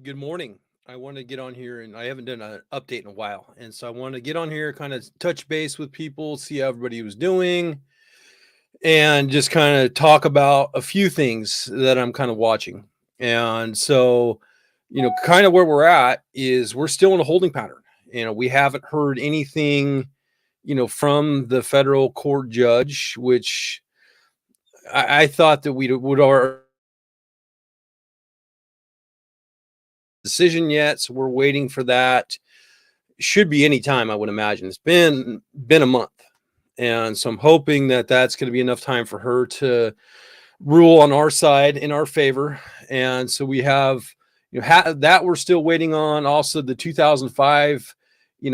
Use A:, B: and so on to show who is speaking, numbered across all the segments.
A: Good morning. I want to get on here and I haven't done an update in a while. And so I want to get on here, kind of touch base with people, see how everybody was doing, and just kind of talk about a few things that I'm kind of watching. And so, kind of where we're at is we're still in a holding pattern. We haven't heard anything, from the federal court judge, which I thought that we would our decision yet. So we're waiting for that. Should be any time, I would imagine. It's been a month, and so I'm hoping that that's going to be enough time for her to rule on our side in our favor. And so we have that we're still waiting on. Also, the 2005.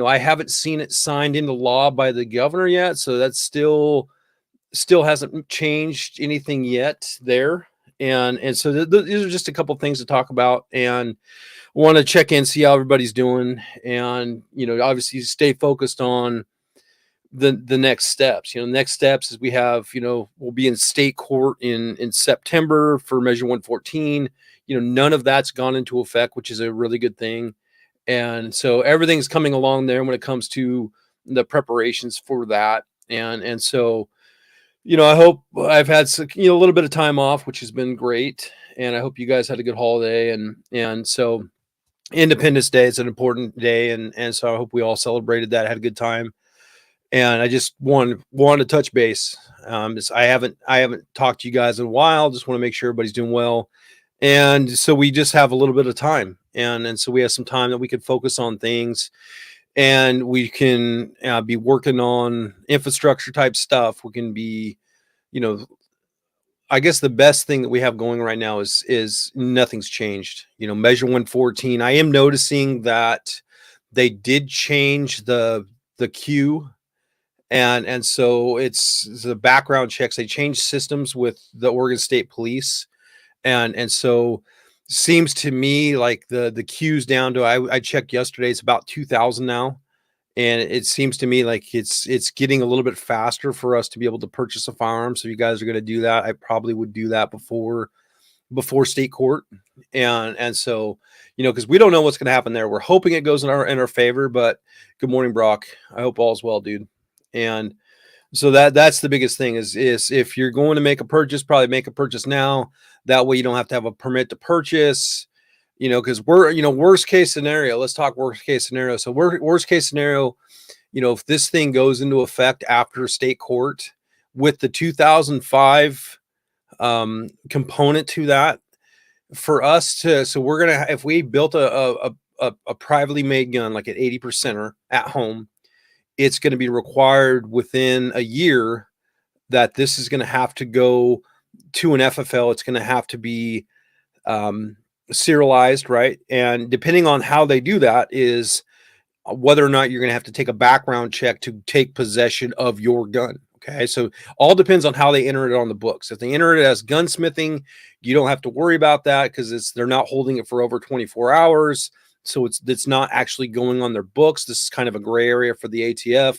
A: I haven't seen it signed into law by the governor yet, so that's still hasn't changed anything yet there. And so these are just a couple things to talk about, and want to check in, see how everybody's doing, and obviously stay focused on the next steps. Next steps is we have, we'll be in state court in September for Measure 114. None of that's gone into effect, which is a really good thing, and so everything's coming along there when it comes to the preparations for that. And so I hope I've had a little bit of time off, which has been great, and I hope you guys had a good holiday. And so Independence Day is an important day, and so I hope we all celebrated that, had a good time. And I just want to touch base. I haven't talked to you guys in a while. Just want to make sure everybody's doing well, and so we just have a little bit of time, and so we have some time that we can focus on things, and we can be working on infrastructure type stuff. We can be, you know, I guess the best thing that we have going right now is nothing's changed. Measure 114. I am noticing that they did change the queue, and so it's the background checks. They changed systems with the Oregon State Police, and so seems to me like the queues down to I checked yesterday. It's about 2,000 now, and it seems to me like it's getting a little bit faster for us to be able to purchase a firearm. So if you guys are going to do that, I probably would do that before state court. And so because we don't know what's going to happen there. We're hoping it goes in our favor. But good morning, Brock. I hope all's well, dude. And so that's the biggest thing is if you're going to make a purchase, probably make a purchase now. That way you don't have to have a permit to purchase. Because we're, worst case scenario. Let's talk worst case scenario. So worst case scenario, if this thing goes into effect after state court with the 2005 component to that, for us to, so we're gonna, if we built a privately made gun like an 80%er at home, it's going to be required within a year that this is going to have to go to an FFL. It's going to have to be serialized, right? And depending on how they do that is whether or not you're going to have to take a background check to take possession of your gun. Okay, so all depends on how they enter it on the books. If they enter it as gunsmithing, you don't have to worry about that because they're not holding it for over 24 hours. So it's not actually going on their books. This is kind of a gray area for the ATF.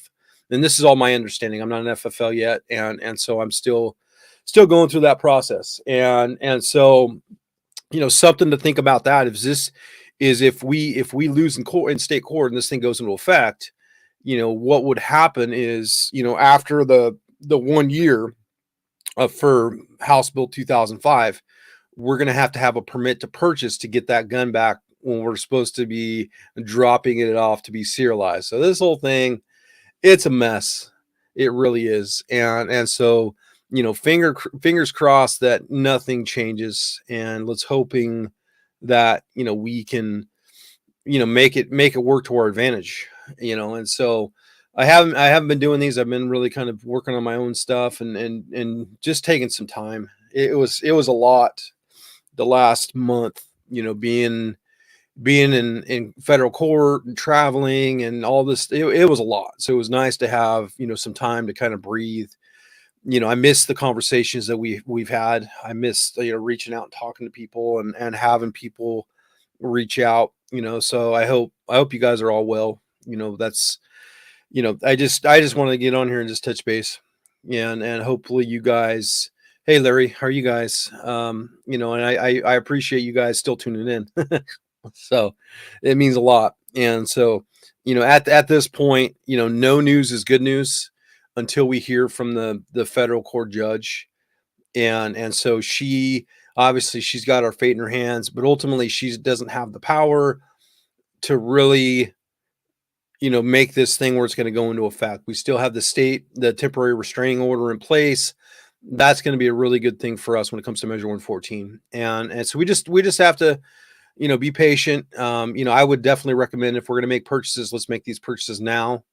A: And this is all my understanding. I'm not an FFL yet, and so I'm still going through that process. And so something to think about that is if we lose in state court and this thing goes into effect, what would happen is, after the 1 year for House Bill 2005, we're going to have a permit to purchase to get that gun back when we're supposed to be dropping it off to be serialized. So this whole thing, it's a mess. It really is. And so, fingers crossed that nothing changes, and let's hoping that, we can, make it work to our advantage, and so I haven't been doing these. I've been really kind of working on my own stuff and just taking some time. It was a lot the last month, being in federal court and traveling and all this. It was a lot. So it was nice to have, some time to kind of breathe. I miss the conversations that we've had. I miss, reaching out and talking to people and having people reach out, so I hope you guys are all well. That's, I just want to get on here and just touch base. Yeah. And hopefully you guys, hey, Larry, how are you guys? And I appreciate you guys still tuning in. So it means a lot. And so, at this point, no news is good news until we hear from the federal court judge. And so she's got our fate in her hands, but ultimately she doesn't have the power to really, make this thing where it's going to go into effect. We still have the temporary restraining order in place. That's going to be a really good thing for us when it comes to Measure 114. And so we just have to, be patient. I would definitely recommend, if we're going to make purchases, let's make these purchases now.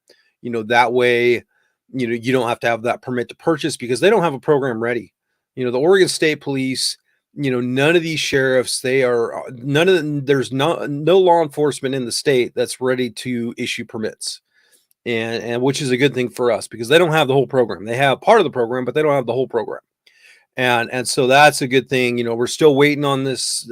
A: That way, you don't have to have that permit to purchase, because they don't have a program ready. The Oregon State Police, none of these sheriffs, there's no law enforcement in the state that's ready to issue permits. And which is a good thing for us, because they don't have the whole program. They have part of the program, but they don't have the whole program. And so that's a good thing. We're still waiting on this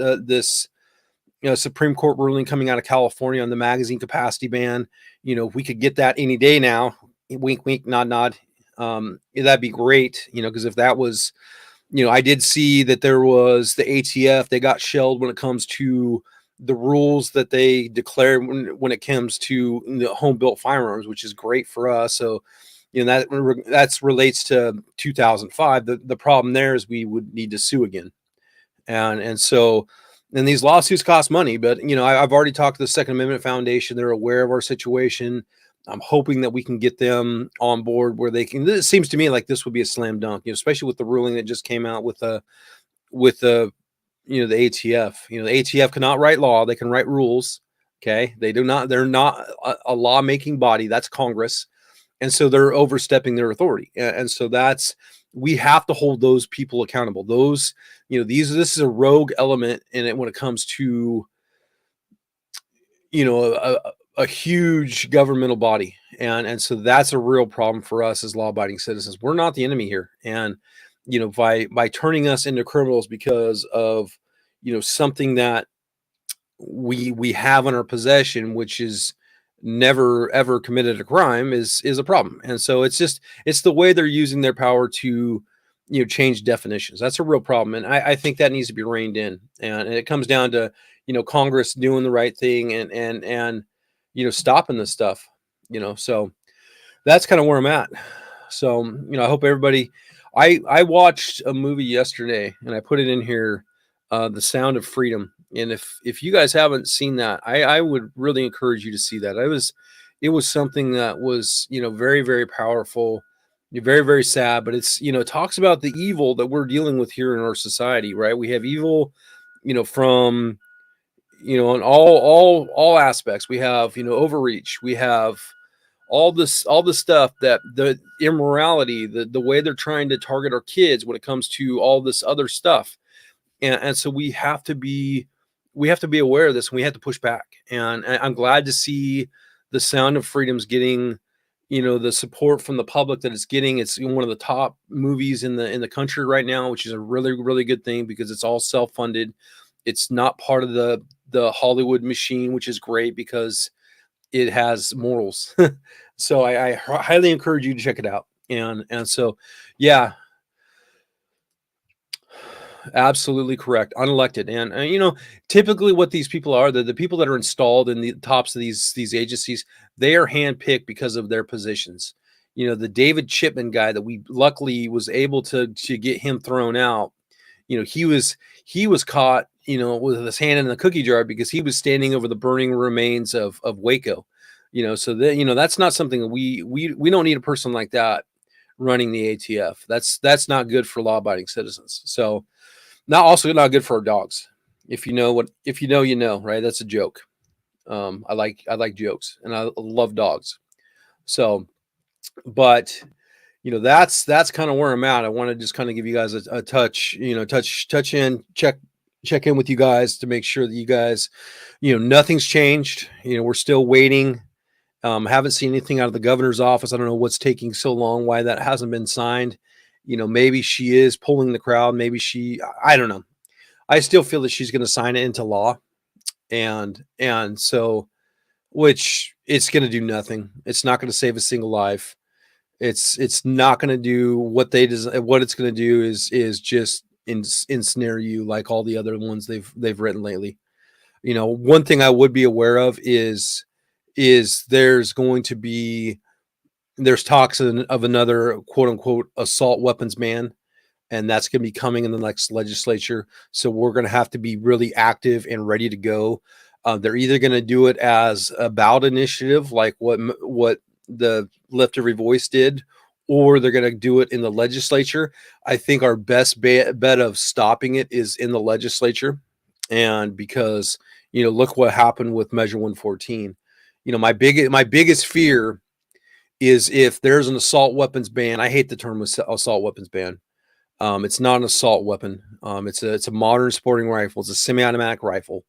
A: Supreme Court ruling coming out of California on the magazine capacity ban. If we could get that any day now, wink, wink, nod, nod, that'd be great. Because if that was, I did see that there was the ATF, they got shelled when it comes to the rules that they declare when it comes to the home built firearms, which is great for us. So, that relates to 2005. The problem there is we would need to sue again. And these lawsuits cost money, but I've already talked to the Second Amendment Foundation. They're aware of our situation. I'm hoping that we can get them on board where they can. It seems to me like this would be a slam dunk, especially with the ruling that just came out with the the ATF. The ATF cannot write law; they can write rules. Okay, they do not. They're not a law-making body. That's Congress, and so they're overstepping their authority. And so we have to hold those people accountable. Those, this is a rogue element in it when it comes to, a huge governmental body. And so that's a real problem for us as law-abiding citizens. We're not the enemy here. And, by turning us into criminals because of, something that we have in our possession, which is never ever committed a crime, is a problem. And so it's the way they're using their power to change definitions. That's a real problem, and I think that needs to be reined in. And it comes down to Congress doing the right thing and stopping this stuff. So that's kind of where I'm at. So I hope everybody. I watched a movie yesterday, and I put it in here, The Sound of Freedom. And if you guys haven't seen that, I would really encourage you to see that. It was something that was, very, very powerful, very, very sad, but it's, it talks about the evil that we're dealing with here in our society, right? We have evil, from, in all aspects. We have, overreach. We have all this stuff, that the immorality, the way they're trying to target our kids when it comes to all this other stuff. And so we have to be aware of this, and we have to push back. And I'm glad to see The Sound of Freedom's getting, the support from the public that it's getting. It's one of the top movies in the country right now, which is a really, really good thing, because it's all self-funded. It's not part of the Hollywood machine, which is great because it has morals. So I highly encourage you to check it out. And so, yeah, absolutely correct. Unelected. And typically what these people are, the people that are installed in the tops of these agencies, they are handpicked because of their positions. The David Chipman guy that we luckily was able to get him thrown out. He was caught, with his hand in the cookie jar, because he was standing over the burning remains of Waco. So that, that's not something that we don't need a person like that running the ATF. That's not good for law-abiding citizens. So, also not good for our dogs. If you know, right? That's a joke. I like jokes, and I love dogs. So, but that's kind of where I'm at. I want to just kind of give you guys a touch in, check in with you guys to make sure that you guys, nothing's changed. We're still waiting. Haven't seen anything out of the governor's office. I don't know what's taking so long, why that hasn't been signed. Maybe she is pulling the crowd. Maybe I don't know. I still feel that she's going to sign it into law. And so, which it's going to do nothing. It's not going to save a single life. It's not going to do what what it's going to do is just ensnare you like all the other ones they've written lately. One thing I would be aware of is there's going to be there's talks of another quote unquote assault weapons ban, and that's going to be coming in the next legislature. So we're going to have to be really active and ready to go. They're either going to do it as a ballot initiative, like what the Lift Every Voice did, or they're going to do it in the legislature. I think our best bet of stopping it is in the legislature, and because look what happened with Measure 114. My biggest fear is if there's an assault weapons ban. I hate the term assault weapons ban. It's not an assault weapon. It's a modern sporting rifle. It's a semi-automatic rifle.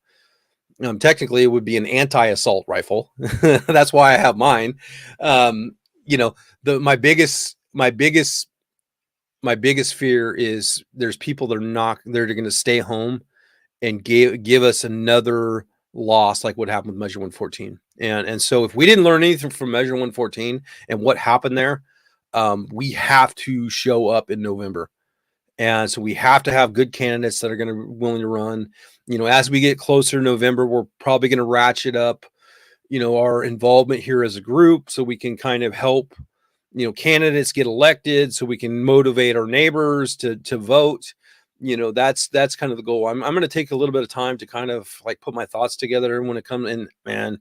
A: Technically, it would be an anti-assault rifle. That's why I have mine. My biggest fear is there's people that are not they're going to stay home and give us another loss like what happened with Measure 114. And so if we didn't learn anything from Measure 114 and what happened there, we have to show up in November. And so we have to have good candidates that are going to willing to run. As we get closer to November, we're probably going to ratchet up, our involvement here as a group, so we can kind of help, candidates get elected, so we can motivate our neighbors to vote. That's kind of the goal. I'm going to take a little bit of time to kind of like put my thoughts together when it comes in, and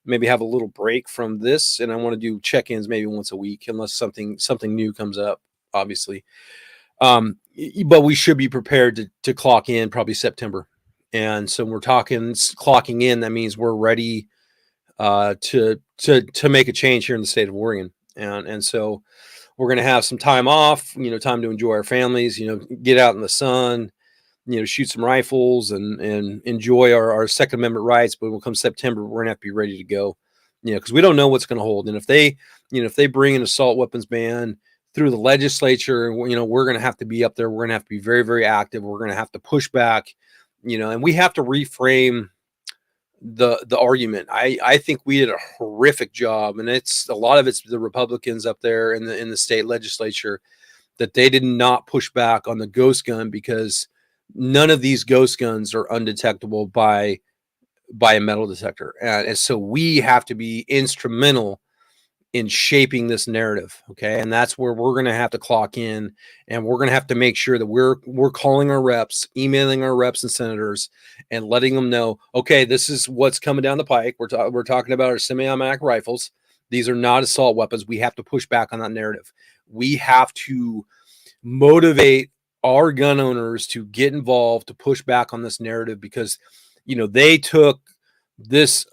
A: maybe have a little break from this. And I want to do check-ins maybe once a week, unless something new comes up, obviously. But we should be prepared to clock in probably September. And so we're talking clocking in. That means we're ready to make a change here in the state of Oregon. And so we're going to have some time off, time to enjoy our families, get out in the sun, shoot some rifles and enjoy our Second Amendment rights. But when it comes September, we're going to have to be ready to go, because we don't know what's going to hold. And if they bring an assault weapons ban through the legislature, we're going to have to be up there. We're going to have to be very, very active. We're going to have to push back, and we have to reframe the argument. I think we did a horrific job, and a lot of it's the Republicans up there in the state legislature, that they did not push back on the ghost gun, because none of these ghost guns are undetectable by a metal detector. And so we have to be instrumental in shaping this narrative. Okay. And that's where we're going to have to clock in, and we're going to have to make sure that we're calling our reps, emailing our reps and senators, and letting them know, okay, this is what's coming down the pike. We're talking about our semi-automatic rifles. These are not assault weapons. We have to push back on that narrative. We have to motivate our gun owners to get involved, to push back on this narrative, because, they took this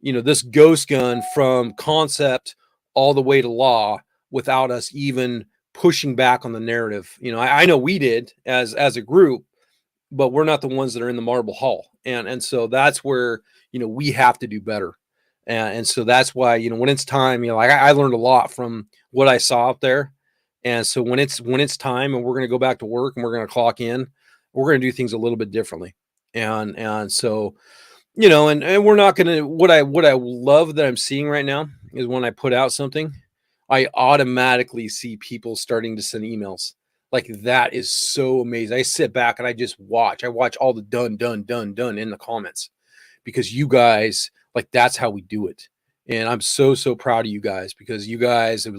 A: this ghost gun from concept all the way to law without us even pushing back on the narrative. I know we did as a group, but we're not the ones that are in the marble hall. And so that's where, we have to do better. And so that's why, when it's time, I learned a lot from what I saw out there. And so when it's time and we're going to go back to work and we're going to clock in, we're going to do things a little bit differently. And so, and we're not going to, what I love that I'm seeing right now is when I put out something, I automatically see people starting to send emails. Like, that is so amazing. I sit back and I just watch. I watch all the done in the comments, because you guys, like, that's how we do it. And I'm so proud of you guys, because you guys have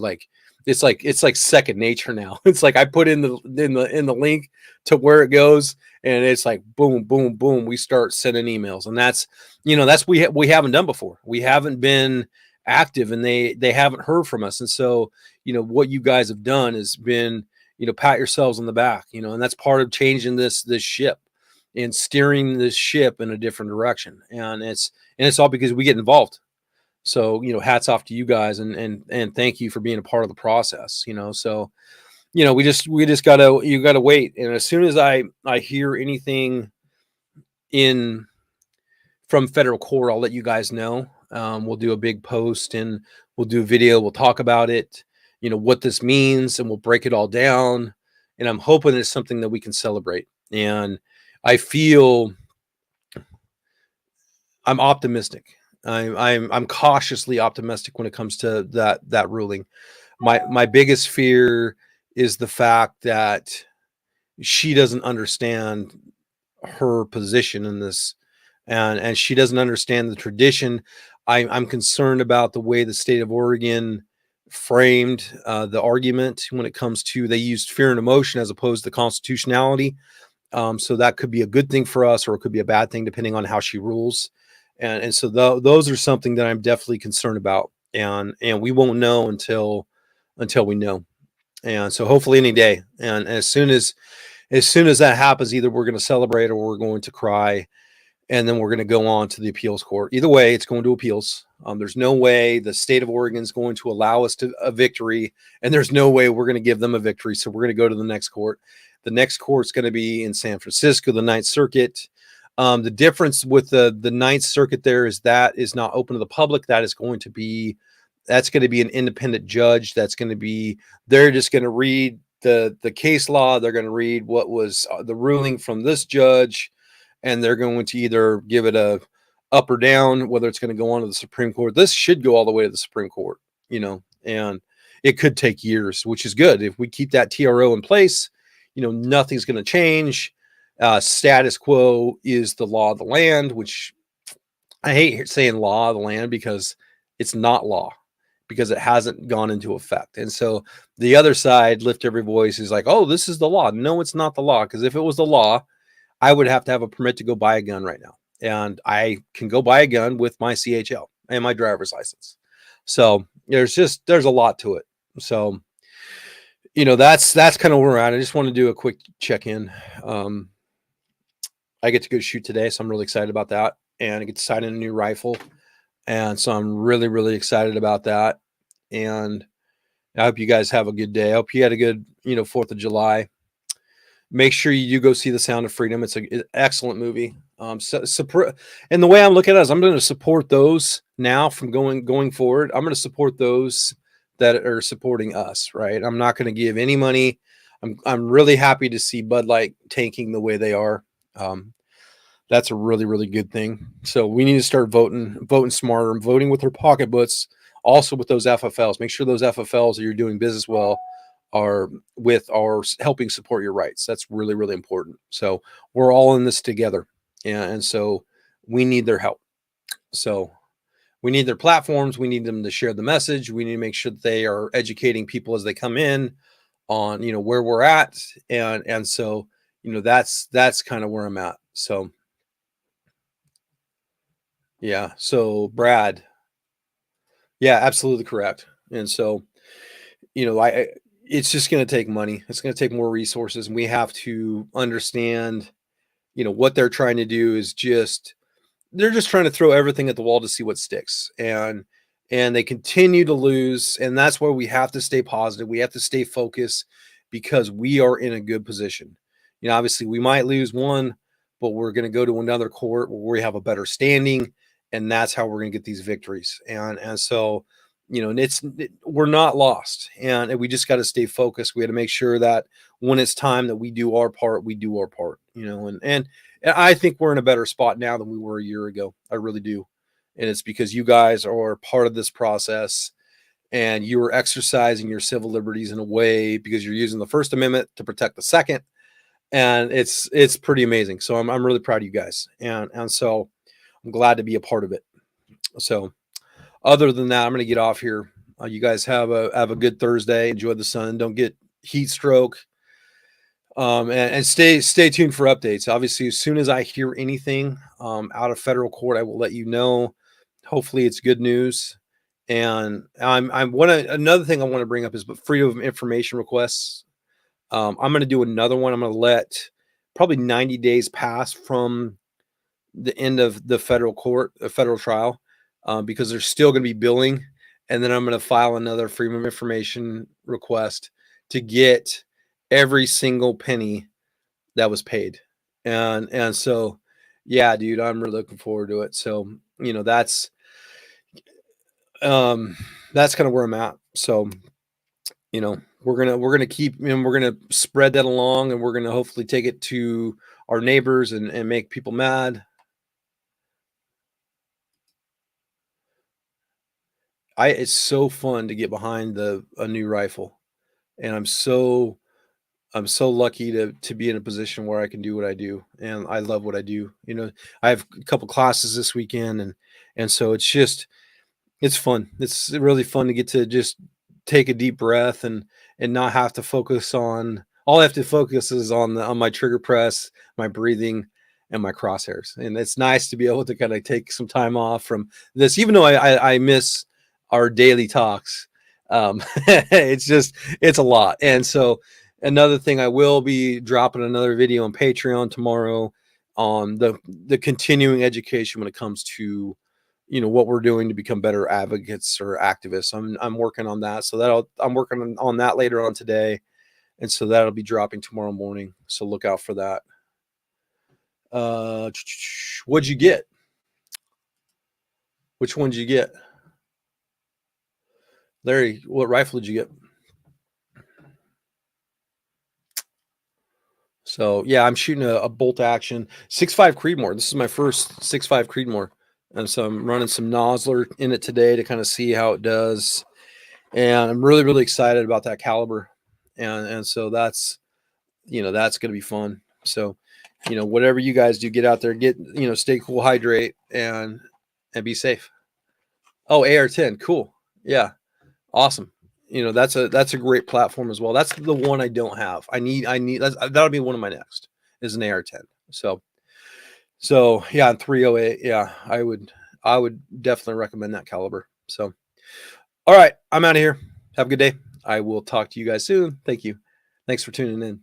A: it's like second nature now. It's like I put in the link to where it goes, and it's like boom, boom, boom. We start sending emails, and that's we haven't done before. We haven't been active, and they haven't heard from us. And so what you guys have done has been pat yourselves on the back, and that's part of changing this ship and steering this ship in a different direction. And it's all because we get involved. So, hats off to you guys, and thank you for being a part of the process, so, we just you gotta wait. And as soon as I hear anything from federal court, I'll let you guys know. We'll do a big post, and we'll do a video. We'll talk about it, what this means, and we'll break it all down. And I'm hoping it's something that we can celebrate. And I feel I'm optimistic. I'm cautiously optimistic when it comes to that ruling. My biggest fear is the fact that she doesn't understand her position in this and she doesn't understand the tradition. I'm concerned about the way the state of Oregon framed the argument when it comes to, they used fear and emotion as opposed to constitutionality. So that could be a good thing for us, or it could be a bad thing depending on how she rules. And so those are something that I'm definitely concerned about, and we won't know until we know. And so hopefully any day, and as soon as that happens, either we're going to celebrate or we're going to cry, and then we're going to go on to the appeals court. Either way, it's going to appeals. There's no way the state of Oregon is going to allow us to a victory, and there's no way we're going to give them a victory. So we're going to go to the next court. The next court's going to be in San Francisco, the Ninth Circuit. The difference with the Ninth Circuit there is that is not open to the public. That's going to be an independent judge. They're just going to read the case law. They're going to read what was the ruling from this judge, and they're going to either give it a up or down, whether it's going to go on to the Supreme Court. This should go all the way to the Supreme Court, and it could take years, which is good. If we keep that TRO in place, nothing's going to change. Status quo is the law of the land, which I hate saying law of the land because it's not law, because it hasn't gone into effect. And so the other side, Lift Every Voice, is like, oh, this is the law. No, it's not the law, because if it was the law, I would have to have a permit to go buy a gun right now. And I can go buy a gun with my CHL and my driver's license. So there's a lot to it. So, that's kind of where we're at. I just want to do a quick check-in. I get to go shoot today, so I'm really excited about that. And I get to sign in a new rifle. And so I'm really, really excited about that. And I hope you guys have a good day. I hope you had a good, 4th of July. Make sure you do go see The Sound of Freedom. It's an excellent movie. And the way I'm looking at it is I'm going to support those now from going forward. I'm going to support those that are supporting us, right? I'm not going to give any money. I'm really happy to see Bud Light tanking the way they are. That's a really, really good thing. So we need to start voting smarter, voting with our pocketbooks, also with those FFLs. Make sure those FFLs that you're doing business well are helping support your rights. That's really, really important. So we're all in this together. And so we need their help. So we need their platforms. We need them to share the message. We need to make sure that they are educating people as they come in on, where we're at. And so, that's kind of where I'm at. So, yeah. So Brad, yeah, absolutely correct. And so, it's just going to take money. It's going to take more resources, and we have to understand, what they're trying to do is they're just trying to throw everything at the wall to see what sticks. And they continue to lose. And that's why we have to stay positive. We have to stay focused, because we are in a good position. Obviously we might lose one, but we're going to go to another court where we have a better standing. And that's how we're going to get these victories. And so, we're not lost, and we just got to stay focused. We got to make sure that when it's time that we do our part, we do our part, and I think we're in a better spot now than we were a year ago. I really do. And it's because you guys are part of this process, and you are exercising your civil liberties in a way, because you're using the First Amendment to protect the Second. And it's pretty amazing. So I'm really proud of you guys. And so I'm glad to be a part of it. So other than that, I'm going to get off here. You guys have a good Thursday. Enjoy the sun. Don't get heat stroke. And stay tuned for updates. Obviously, as soon as I hear anything out of federal court, I will let you know. Hopefully, it's good news. And another thing I want to bring up is freedom of information requests. I'm going to do another one. I'm going to let probably 90 days pass from the end of the federal trial, because there's still going to be billing. And then I'm going to file another freedom of information request to get every single penny that was paid. And so, yeah, dude, I'm really looking forward to it. So, that's kind of where I'm at. So, we're going to keep, and we're going to spread that along, and we're going to hopefully take it to our neighbors and make people mad. It's so fun to get behind a new rifle, and I'm so I'm so lucky to be in a position where I can do what I do, and I love what I do. You know, I have a couple classes this weekend, and so it's fun. It's really fun to get to just take a deep breath and not have to focus on. All I have to focus is on my trigger press, my breathing, and my crosshairs. And it's nice to be able to kind of take some time off from this, even though I miss our daily talks. It's a lot. And so another thing, I will be dropping another video on Patreon tomorrow on the continuing education when it comes to, you know, what we're doing to become better advocates or activists. I'm working on that. So I'm working on that later on today. And so that'll be dropping tomorrow morning. So look out for that. What'd you get? Which one did you get? Larry, what rifle did you get? So yeah, I'm shooting a bolt action 6.5 Creedmoor. This is my first 6.5 Creedmoor. And so I'm running some Nosler in it today to kind of see how it does. And I'm really, really excited about that caliber. And so that's, you know, that's going to be fun. So, you know, whatever you guys do, get out there, stay cool, hydrate, and be safe. Oh, AR-10. Cool. Yeah. Awesome. You know, that's a great platform as well. That's the one I don't have. That'll be one of my next is an AR-10. So yeah, on 308. Yeah, I would definitely recommend that caliber. So, all right, I'm out of here. Have a good day. I will talk to you guys soon. Thank you. Thanks for tuning in.